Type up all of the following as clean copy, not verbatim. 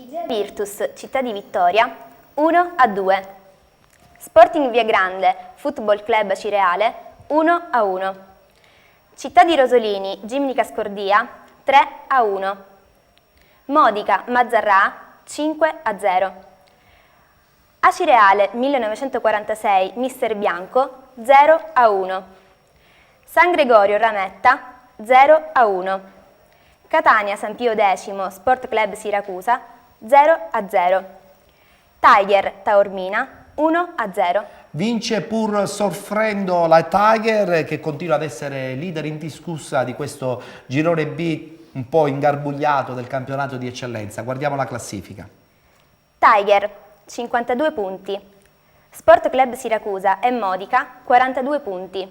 Igea Virtus Città di Vittoria 1-2. Sporting Viagrande Football Club Cireale 1-1. Città di Rosolini Gimnica Scordia 3-1. Modica Mazzarrà 5-0. Acireale 1946 Mister Bianco 0-1. San Gregorio Rametta 0-1. Catania San Pio X Sport Club Siracusa 0-0. Tiger Taormina 1-0. Vince pur soffrendo la Tiger, che continua ad essere leader indiscussa di questo girone B un po' ingarbugliato del campionato di eccellenza. Guardiamo la classifica. Tiger 52 punti. Sport Club Siracusa e Modica 42 punti.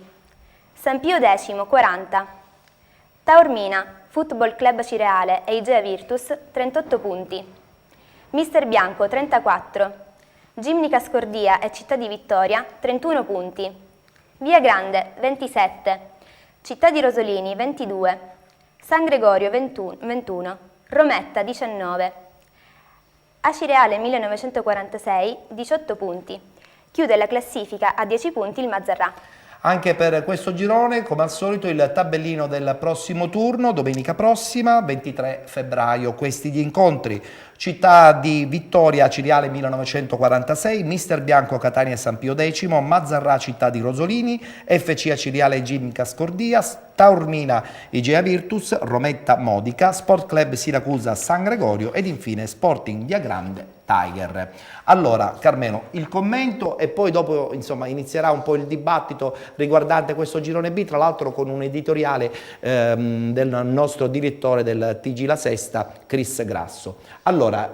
San Pio X 40. Taormina, Football Club Cireale e Igea Virtus 38 punti. Mister Bianco 34. Gimnica Scordia e Città di Vittoria 31 punti. Via Grande 27. Città di Rosolini 22. San Gregorio 21. Rometta 19. Acireale 1946 18 punti. Chiude la classifica a 10 punti il Mazzarrà. Anche per questo girone, come al solito, il tabellino del prossimo turno, domenica prossima, 23 febbraio. Questi gli incontri: Città di Vittoria Cireale 1946, Mister Bianco Catania e San Pio X, Mazzarrà Città di Rosolini, FC Acireale Gimnica Scordia, Taormina Igea Virtus, Rometta Modica, Sport Club Siracusa San Gregorio ed infine Sporting Viagrande Tiger. Allora, Carmelo, il commento e poi dopo insomma inizierà un po' il dibattito riguardante questo girone B, tra l'altro con un editoriale del nostro direttore del TG La Sesta, Chris Grasso. Allora,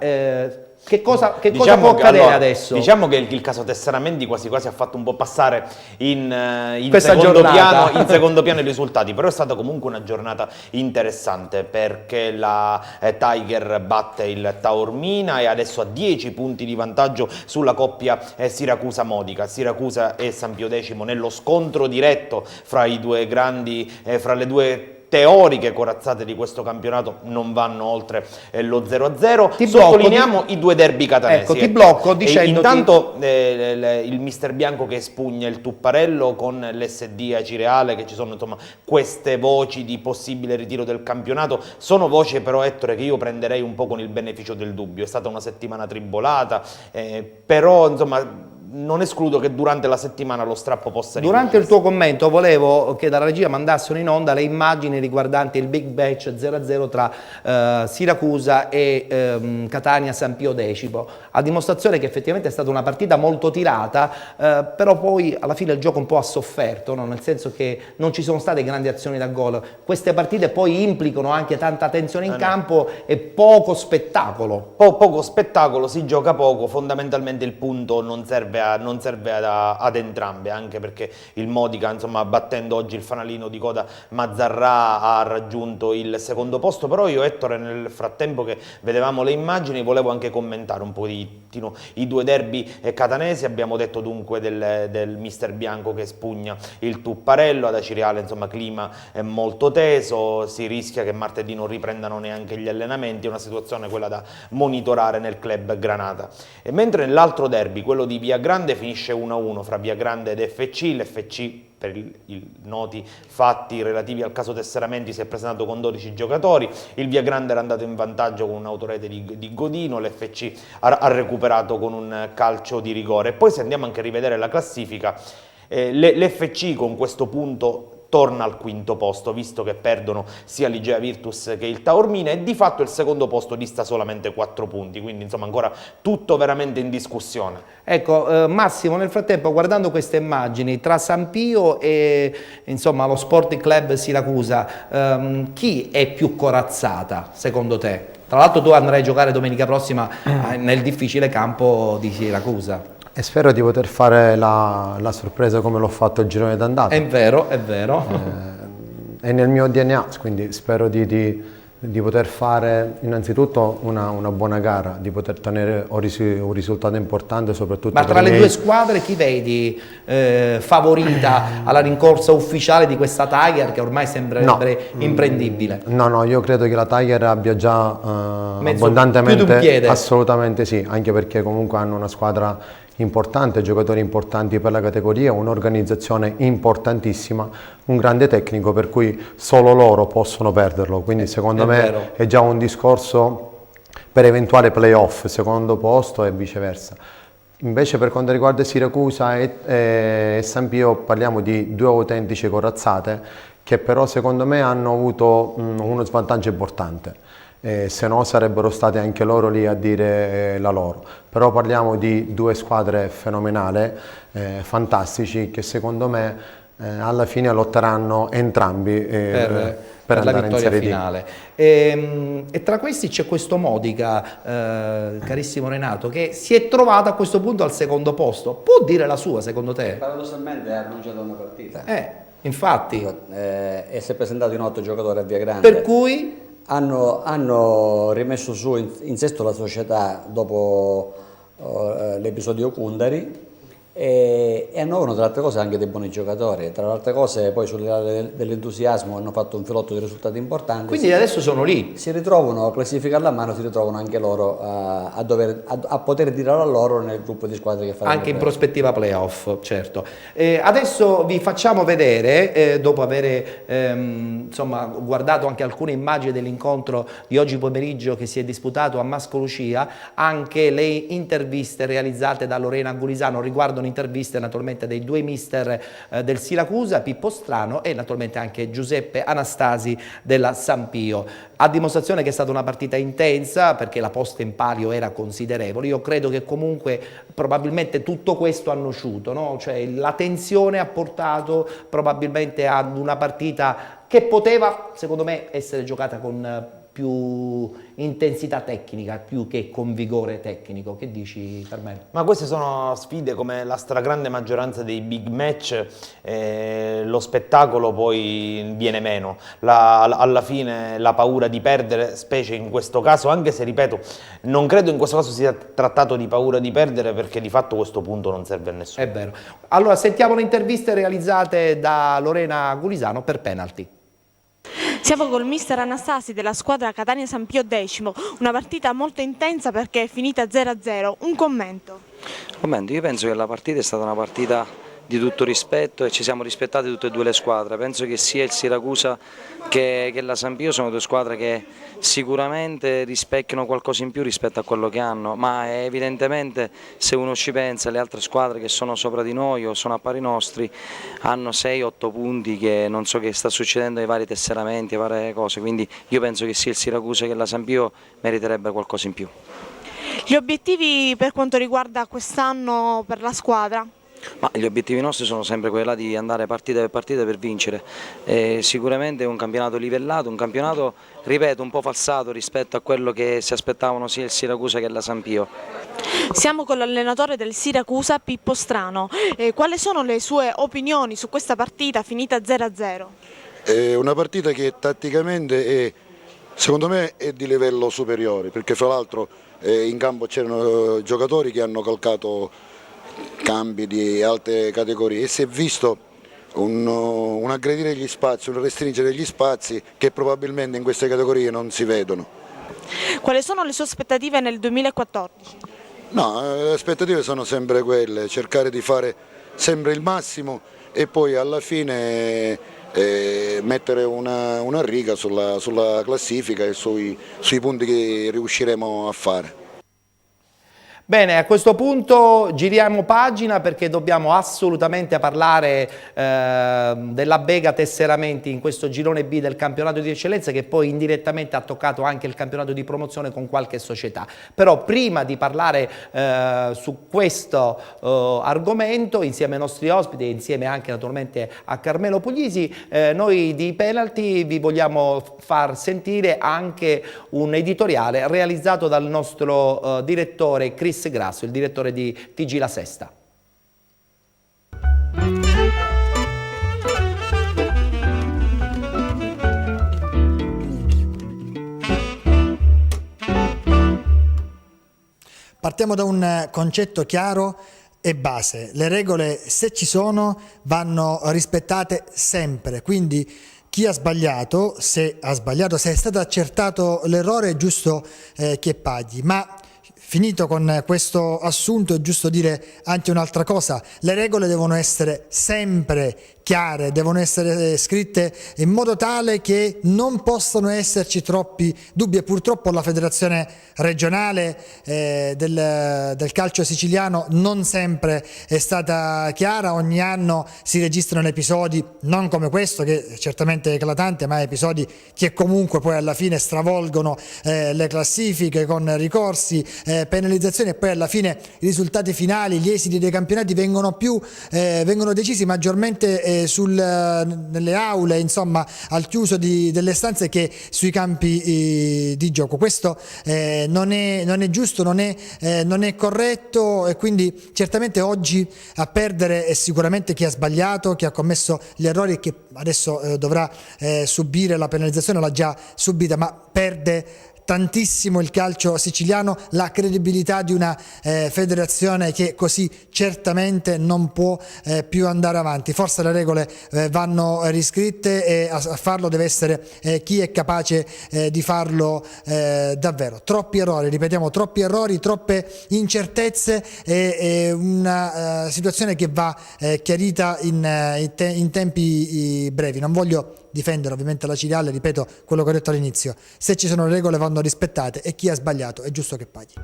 che cosa può accadere adesso? Diciamo che il caso Tesseramenti quasi quasi ha fatto un po' passare in secondo piano i risultati, però è stata comunque una giornata interessante perché la Tiger batte il Taormina e adesso ha 10 punti di vantaggio sulla coppia Siracusa-Modica. Siracusa e San Pio X nello scontro diretto fra i due grandi, fra le due teoriche corazzate di questo campionato non vanno oltre lo 0-0. Sottolineiamo i due derby catanesi. Ecco, ti blocco dicendo intanto il Mister Bianco che espugna il Tupparello con l'SD Acireale, che ci sono insomma queste voci di possibile ritiro del campionato. Sono voci però, Ettore, che io prenderei un po' con il beneficio del dubbio. È stata una settimana tribolata, però insomma non escludo che durante la settimana lo strappo possa ripetersi. Durante il tuo commento volevo che dalla regia mandassero in onda le immagini riguardanti il Big Match 0-0 tra Siracusa e Catania San Pio X, a dimostrazione che effettivamente è stata una partita molto tirata, però poi alla fine il gioco un po' ha sofferto, no? Nel senso che non ci sono state grandi azioni da gol. Queste partite poi implicano anche tanta tensione in campo e poco spettacolo. Poco spettacolo, si gioca poco, fondamentalmente il punto non serve ad entrambe, anche perché il Modica, insomma, battendo oggi il fanalino di coda Mazzarrà, ha raggiunto il secondo posto. Però io, Ettore, nel frattempo che vedevamo le immagini, volevo anche commentare un po' i due derby catanesi. Abbiamo detto dunque del Mister Bianco che spugna il Tupparello, ad Acireale insomma clima è molto teso, si rischia che martedì non riprendano neanche gli allenamenti, è una situazione quella da monitorare nel club Granata. E mentre nell'altro derby, quello di Via Grande, finisce 1-1 fra Via Grande ed FC, l'FC per i noti fatti relativi al caso Tesseramenti si è presentato con 12 giocatori, il Via Grande era andato in vantaggio con un'autorete di Godino, l'FC ha recuperato con un calcio di rigore. E poi se andiamo anche a rivedere la classifica, l'FC con questo punto torna al quinto posto, visto che perdono sia l'Igea Virtus che il Taormina, e di fatto il secondo posto dista solamente 4 punti, quindi insomma ancora tutto veramente in discussione. Ecco, Massimo, nel frattempo, guardando queste immagini tra San Pio e insomma lo Sporting Club Siracusa, chi è più corazzata secondo te? Tra l'altro tu andrai a giocare domenica prossima nel difficile campo di Siracusa. E spero di poter fare la sorpresa come l'ho fatto il girone d'andata. È vero, è vero. È nel mio DNA, quindi spero di di poter fare innanzitutto una buona gara, di poter ottenere un risultato importante soprattutto Ma per tra i le miei... due squadre chi vedi favorita alla rincorsa ufficiale di questa Tiger che ormai sembrerebbe imprendibile? No, io credo che la Tiger abbia già Mezzo abbondantemente, più di un piede. assolutamente sì, anche perché comunque hanno una squadra importante, giocatori importanti per la categoria, un'organizzazione importantissima, un grande tecnico per cui solo loro possono perderlo, quindi secondo me vero. è già un discorso per eventuale playoff, secondo posto e viceversa. Invece per quanto riguarda Siracusa e San Pio parliamo di due autentiche corazzate che però secondo me hanno avuto uno svantaggio importante. Se no sarebbero state anche loro lì a dire la loro, però parliamo di due squadre fenomenali, fantastici, che secondo me alla fine lotteranno entrambi per la andare in vittoria Serie D. finale. E tra questi c'è questo Modica, carissimo Renato, che si è trovato a questo punto al secondo posto. Può dire la sua secondo te? Paradossalmente ha annunciato una partita. Infatti. E si è presentato in 8 giocatori a Via Grande. Per cui hanno rimesso su in sesto la società dopo l'episodio Kundari e hanno avuto tra le altre cose anche dei buoni giocatori. Tra le altre cose poi sulle dell'entusiasmo hanno fatto un filotto di risultati importanti. quindi adesso sono lì. Si ritrovano, classifica alla mano, si ritrovano anche loro a poter dire la loro nel gruppo di squadre che faranno. Anche in prospettiva playoff, certo. Adesso vi facciamo vedere, dopo aver insomma, guardato anche alcune immagini dell'incontro di oggi pomeriggio che si è disputato a Mascolucia, anche le interviste realizzate da Lorena Gulisano riguardano interviste naturalmente dei due mister del Siracusa, Pippo Strano e naturalmente anche Giuseppe Anastasi della San Pio. A dimostrazione che è stata una partita intensa perché la posta in palio era considerevole. Io credo che comunque probabilmente tutto questo ha nociuto, no? Cioè la tensione ha portato probabilmente ad una partita che poteva secondo me essere giocata con più intensità tecnica più che con vigore tecnico. Che dici, Carmelo? Ma queste sono sfide come la stragrande maggioranza dei big match, lo spettacolo poi viene meno, alla fine la paura di perdere, specie in questo caso, anche se ripeto, non credo in questo caso sia trattato di paura di perdere perché di fatto questo punto non serve a nessuno. È vero. Allora sentiamo le interviste realizzate da Lorena Gulisano per penalty. Siamo col mister Anastasi della squadra Catania San Pio X, una partita molto intensa perché è finita 0-0, un commento? Io penso che la partita è stata una partita di tutto rispetto e ci siamo rispettati tutte e due le squadre, penso che sia il Siracusa che la San Pio sono due squadre che sicuramente rispecchiano qualcosa in più rispetto a quello che hanno, ma evidentemente se uno ci pensa le altre squadre che sono sopra di noi o sono a pari nostri hanno 6-8 punti che non so che sta succedendo ai vari tesseramenti, varie cose, quindi io penso che sia il Siracusa che la San Pio meriterebbe qualcosa in più. Gli obiettivi per quanto riguarda quest'anno per la squadra? Ma gli obiettivi nostri sono sempre quelli di andare partita per partita per vincere, sicuramente è un campionato livellato, un campionato, ripeto, un po' falsato rispetto a quello che si aspettavano sia il Siracusa che la San Pio. Siamo con l'allenatore del Siracusa, Pippo Strano, quali sono le sue opinioni su questa partita finita 0-0? È una partita che tatticamente secondo me è di livello superiore, perché fra l'altro in campo c'erano giocatori che hanno calcato cambi di alte categorie e si è visto un aggredire gli spazi, un restringere gli spazi che probabilmente in queste categorie non si vedono. Quali sono le sue aspettative nel 2014? No, le aspettative sono sempre quelle, cercare di fare sempre il massimo e poi alla fine mettere una riga sulla classifica e sui punti che riusciremo a fare. Bene, a questo punto giriamo pagina perché dobbiamo assolutamente parlare della Bega Tesseramenti in questo girone B del campionato di eccellenza che poi indirettamente ha toccato anche il campionato di promozione con qualche società. Però prima di parlare su questo argomento insieme ai nostri ospiti e insieme anche naturalmente a Carmelo Puglisi, noi di Penalty vi vogliamo far sentire anche un editoriale realizzato dal nostro direttore Chris Grasso, il direttore di TG La Sesta. Partiamo da un concetto chiaro e base. Le regole, se ci sono, vanno rispettate sempre, quindi chi ha sbagliato, se è stato accertato l'errore, è giusto che paghi. Ma finito con questo assunto, è giusto dire anche un'altra cosa: le regole devono essere sempre chiare, devono essere scritte in modo tale che non possano esserci troppi dubbi, e purtroppo la federazione regionale del calcio siciliano non sempre è stata chiara. Ogni anno si registrano episodi non come questo, che è certamente eclatante, ma episodi che comunque poi alla fine stravolgono le classifiche con ricorsi, penalizzazioni, e poi alla fine i risultati finali, gli esiti dei campionati vengono decisi maggiormente nelle aule, insomma al chiuso delle stanze, che sui campi di gioco. Questo non è giusto, non è corretto, e quindi certamente oggi a perdere è sicuramente chi ha sbagliato, chi ha commesso gli errori, che adesso dovrà subire la penalizzazione, l'ha già subita, ma perde tantissimo il calcio siciliano, la credibilità di una federazione che così certamente non può più andare avanti. Forse le regole vanno riscritte, e a farlo deve essere chi è capace di farlo davvero. Troppi errori, ripetiamo, troppi errori, troppe incertezze, e una situazione che va chiarita in tempi brevi. Non voglio difendere ovviamente la Ciriale, ripeto quello che ho detto all'inizio: se ci sono regole vanno rispettate, e chi ha sbagliato è giusto che paghi.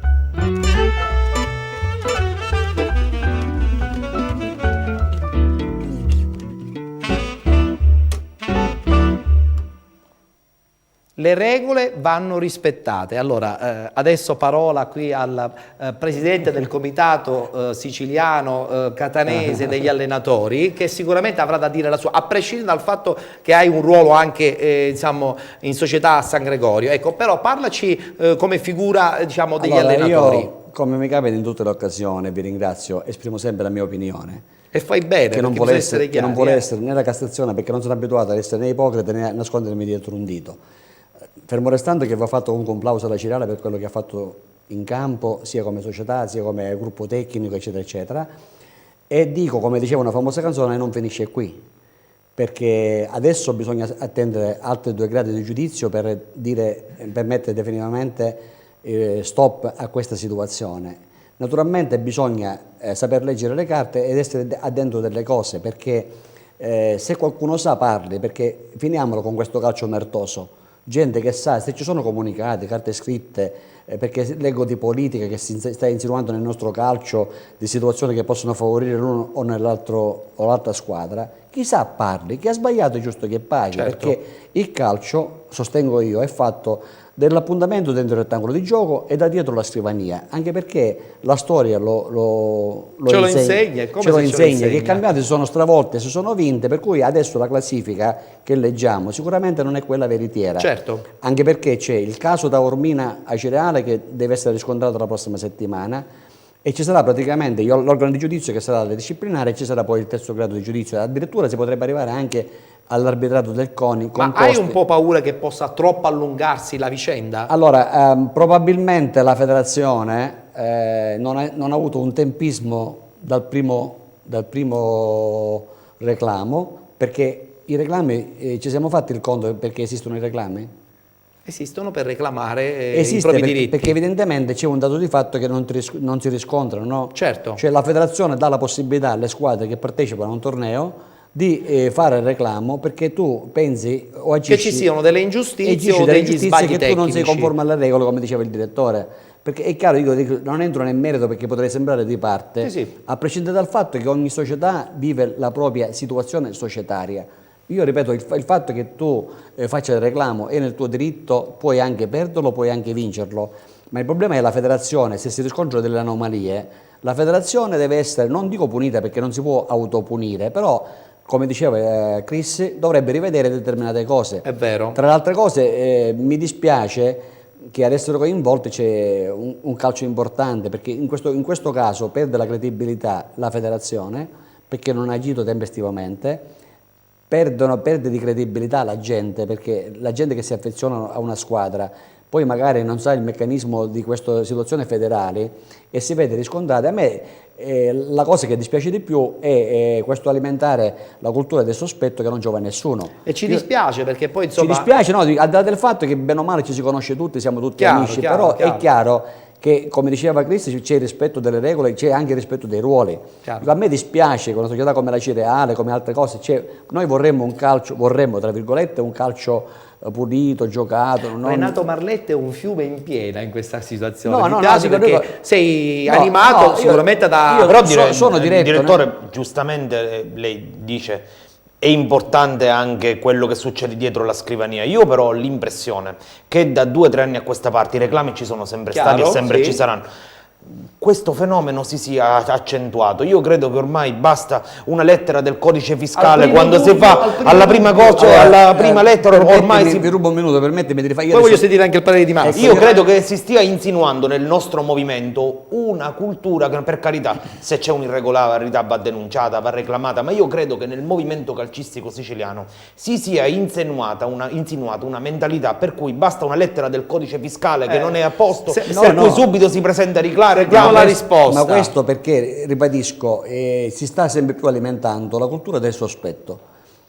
Le regole vanno rispettate. Allora, adesso parola qui al presidente del comitato siciliano catanese degli allenatori, che sicuramente avrà da dire la sua, a prescindere dal fatto che hai un ruolo anche diciamo, in società a San Gregorio. Ecco, però parlaci come figura, diciamo, degli allenatori. Io, come mi capita in tutte le occasioni, vi ringrazio, esprimo sempre la mia opinione. E fai bene, che non vuole essere né la Cassazione, perché non sono abituato ad essere né ipocrita né a nascondermi dietro un dito. Fermo restando che va fatto comunque un plauso alla Ciriale per quello che ha fatto in campo, sia come società, sia come gruppo tecnico, eccetera, eccetera. E dico, come diceva una famosa canzone, non finisce qui, perché adesso bisogna attendere altri 2 gradi di giudizio per mettere definitivamente stop a questa situazione. Naturalmente bisogna saper leggere le carte ed essere addentro delle cose, perché se qualcuno sa, parli, perché finiamolo con questo calcio omertoso. Gente che sa, se ci sono comunicati, carte scritte, perché leggo di politica che si sta insinuando nel nostro calcio, di situazioni che possono favorire l'uno o l'altra squadra, chi sa parli, chi ha sbagliato è giusto che paghi, certo. Perché il calcio, sostengo io, è fatto dell'appuntamento dentro il rettangolo di gioco e da dietro la scrivania, anche perché la storia ce lo insegna, che i campionati si sono stravolti, si sono vinte, per cui adesso la classifica che leggiamo sicuramente non è quella veritiera, certo. Anche perché c'è il caso Taormina a Cireale che deve essere riscontrato la prossima settimana, e ci sarà praticamente l'organo di giudizio che sarà la disciplinare, e ci sarà poi il terzo grado di giudizio, addirittura si potrebbe arrivare anche all'arbitrato del CONI. Ma hai un po' paura che possa troppo allungarsi la vicenda? Allora, probabilmente la federazione non ha avuto un tempismo dal primo reclamo, perché i reclami, ci siamo fatti il conto perché esistono i reclami? Esistono per reclamare i propri diritti. Perché evidentemente c'è un dato di fatto che non si riscontrano, no? Certo. Cioè la federazione dà la possibilità alle squadre che partecipano a un torneo di fare il reclamo, perché tu pensi o agisci che ci siano delle ingiustizie o degli sbagli che tecnici. Tu non sei conforme alle regole, come diceva il direttore. Perché è chiaro, io non entro nel merito perché potrei sembrare di parte, sì. A prescindere dal fatto che ogni società vive la propria situazione societaria. Io ripeto, il fatto che tu faccia il reclamo è nel tuo diritto, puoi anche perderlo, puoi anche vincerlo, ma il problema è la federazione. Se si riscontrano delle anomalie, la federazione deve essere, non dico punita perché non si può autopunire, però come diceva Chris, dovrebbe rivedere determinate cose. È vero. Tra le altre cose mi dispiace che ad essere coinvolti c'è un calcio importante, perché in questo caso perde la credibilità la federazione perché non ha agito tempestivamente. Perde di credibilità la gente, perché la gente che si affeziona a una squadra poi magari non sa il meccanismo di questa situazione federale e si vede riscontrare. A me la cosa che dispiace di più è questo alimentare la cultura del sospetto che non giova a nessuno. E ci dispiace perché poi insomma... Ci dispiace, no, al di là del fatto che bene o male ci si conosce tutti, siamo tutti amici, però è chiaro che, come diceva Cristi, c'è il rispetto delle regole, c'è anche il rispetto dei ruoli. A me dispiace con una società come la Cireale, come altre cose, noi vorremmo un calcio, tra virgolette, un calcio pulito, giocato. Renato Marlette è un fiume in piena in questa situazione. No, Mi no, piace no, perché sei animato sicuramente da... Però sono diretto, direttore, giustamente lei dice è importante anche quello che succede dietro la scrivania. Io però ho l'impressione che da 2 o 3 anni a questa parte i reclami ci sono sempre stati e sempre ci saranno. Questo fenomeno si sia accentuato. Io credo che ormai basta una lettera del codice fiscale quando si fa alla prima cosa, alla prima lettera ormai si... Vi rubo un minuto, permettimi di rifare. Poi voglio sentire anche il parere di Massimo. Io credo che si stia insinuando nel nostro movimento una cultura che, per carità, se c'è un'irregolarità va denunciata, va reclamata, ma io credo che nel movimento calcistico siciliano si sia insinuata una mentalità per cui basta una lettera del codice fiscale che non è a posto, per cui subito si presenta a reclare. Diamo la risposta. Ma questo perché, ribadisco, si sta sempre più alimentando la cultura del sospetto.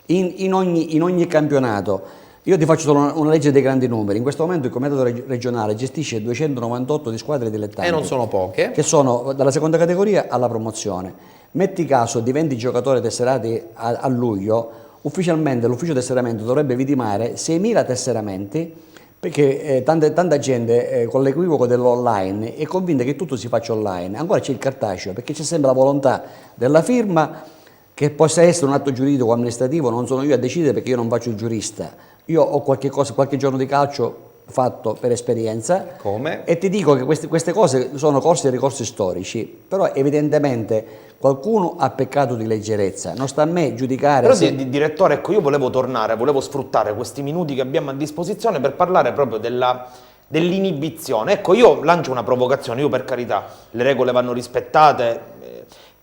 In ogni campionato. Io ti faccio solo una legge dei grandi numeri. In questo momento il comitato regionale gestisce 298 di squadre dilettanti. E non sono poche. Che sono dalla seconda categoria alla promozione. Metti caso di 20 giocatori tesserati a luglio, ufficialmente l'ufficio tesseramento dovrebbe vitimare 6.000 tesseramenti, perché tanta gente con l'equivoco dell'online è convinta che tutto si faccia online. Ancora c'è il cartaceo, perché c'è sempre la volontà della firma, che possa essere un atto giuridico o amministrativo, non sono io a decidere perché io non faccio il giurista. Io ho qualche giorno di calcio fatto per esperienza. Come? E ti dico che queste cose sono corsi e ricorsi storici, però evidentemente qualcuno ha peccato di leggerezza, non sta a me giudicare. Però direttore, ecco, io volevo sfruttare questi minuti che abbiamo a disposizione per parlare proprio dell'inibizione. Ecco, io lancio una provocazione, io per carità, le regole vanno rispettate,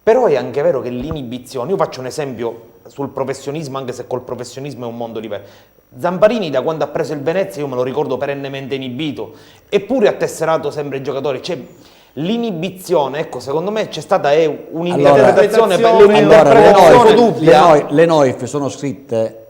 però è anche vero che l'inibizione, io faccio un esempio sul professionismo, anche se col professionismo è un mondo diverso. Zamparini da quando ha preso il Venezia, io me lo ricordo perennemente inibito, eppure ha tesserato sempre i giocatori. L'inibizione, ecco, secondo me c'è stata un'interpretazione dubbia. Le NOIF sono scritte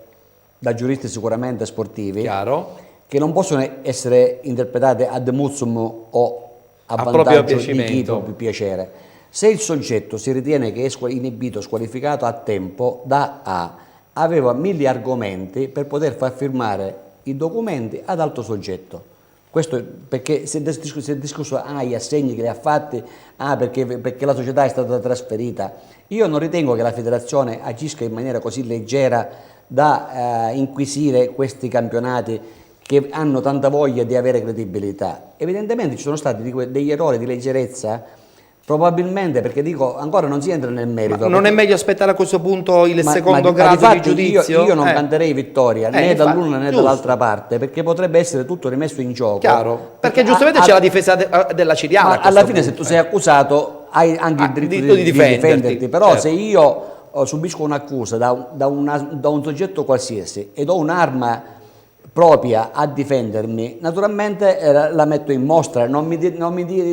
da giuristi sicuramente sportivi, chiaro, che non possono essere interpretate ad muzzum o a vantaggio di chi può più piacere. Se il soggetto si ritiene che è inibito, squalificato a tempo, da A, aveva 1000 argomenti per poter far firmare i documenti ad altro soggetto. Questo perché si è discusso gli assegni che li ha fatti, perché la società è stata trasferita. Io non ritengo che la federazione agisca in maniera così leggera da inquisire questi campionati che hanno tanta voglia di avere credibilità. Evidentemente ci sono stati degli errori di leggerezza, probabilmente, perché dico, ancora non si entra nel merito. Ma non è meglio aspettare a questo punto il secondo grado di giudizio? Io non canterei vittoria né dall'una né dall'altra parte, perché potrebbe essere tutto rimesso in gioco. Chiaro, perché giustamente c'è la difesa della Cidiale. Ma alla fine se tu sei accusato hai anche il diritto di difenderti, però se io subisco un'accusa da un soggetto qualsiasi ed ho un'arma propria a difendermi, naturalmente la metto in mostra, non mi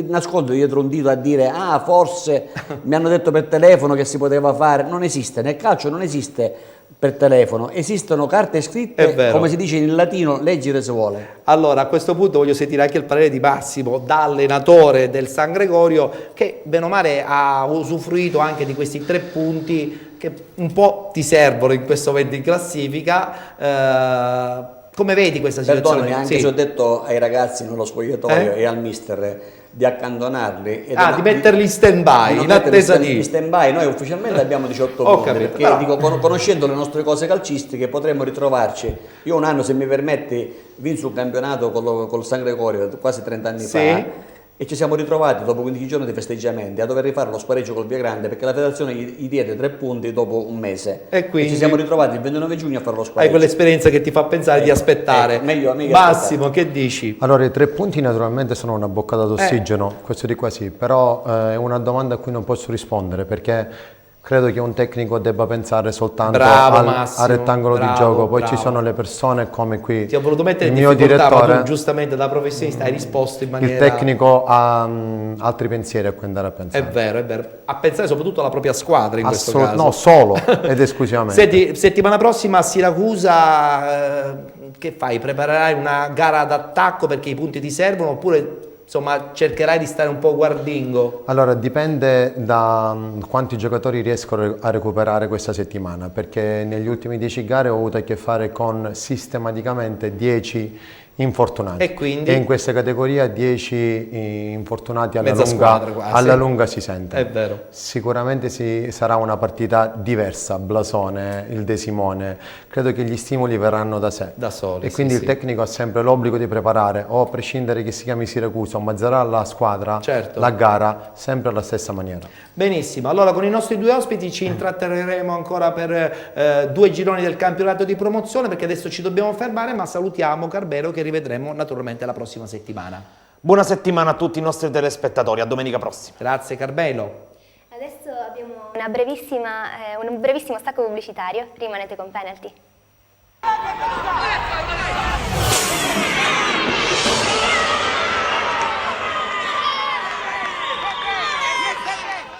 nascondo dietro un dito a dire forse mi hanno detto per telefono che si poteva fare. Non esiste, nel calcio non esiste per telefono, esistono carte scritte, come si dice in latino, leggere se vuole. Allora a questo punto voglio sentire anche il parere di Massimo, da allenatore del San Gregorio, che bene o male ha usufruito anche di questi 3 punti che un po' ti servono in questo momento in classifica. Come vedi questa situazione? Perdonami, anche se ho detto ai ragazzi nello spogliatoio e al mister di accantonarli di metterli in stand-by, in attesa di... In stand-by, noi ufficialmente abbiamo 18 punti, perché però... dico, conoscendo le nostre cose calcistiche potremmo ritrovarci. Io un anno, se mi permetti, vinsi un campionato col San Gregorio quasi 30 anni fa, e ci siamo ritrovati dopo 15 giorni di festeggiamenti a dover rifare lo spareggio col Via Grande, perché la federazione gli diede 3 punti dopo un mese, e ci siamo ritrovati il 29 giugno a fare lo spareggio. Hai quell'esperienza che ti fa pensare di aspettare. Meglio Massimo, che dici? Allora, i 3 punti naturalmente sono una boccata d'ossigeno, questo di qua sì, però è una domanda a cui non posso rispondere, perché credo che un tecnico debba pensare soltanto Bravo, al Massimo, retangolo bravo, di gioco, poi bravo. ci sono le persone come qui Ti ho voluto mettere il in mio difficoltà, ma tu direttore, giustamente da professionista hai risposto in maniera... il tecnico ha altri pensieri a cui andare a È pensare. vero, è vero. A pensare soprattutto alla propria squadra in questo caso. No, solo ed esclusivamente. Senti, settimana prossima a Siracusa, che fai? Preparerai una gara d'attacco perché i punti ti servono oppure insomma cercherai di stare un po' guardingo? Allora, dipende da quanti giocatori riescono a recuperare questa settimana, perché negli ultimi 10 gare ho avuto a che fare con sistematicamente 10 infortunati. E quindi? in questa categoria 10 infortunati Mezza squadra quasi. alla lunga si sente. È vero. Sicuramente sarà una partita diversa, blasone, il De Simone. Credo che gli stimoli verranno da sé. Da soli, E sì, quindi sì. il tecnico ha sempre l'obbligo di preparare, o a prescindere che si chiami Siracusa o Mazzarà, la squadra, Certo. la gara, sempre alla stessa maniera. Benissimo, allora con i nostri due ospiti ci intratterremo ancora per 2 gironi del campionato di promozione perché adesso ci dobbiamo fermare, ma salutiamo Carbelo che rivedremo naturalmente la prossima settimana. Buona settimana a tutti i nostri telespettatori, a domenica prossima. Grazie Carbelo. Adesso abbiamo un brevissimo stacco pubblicitario, rimanete con Penalty.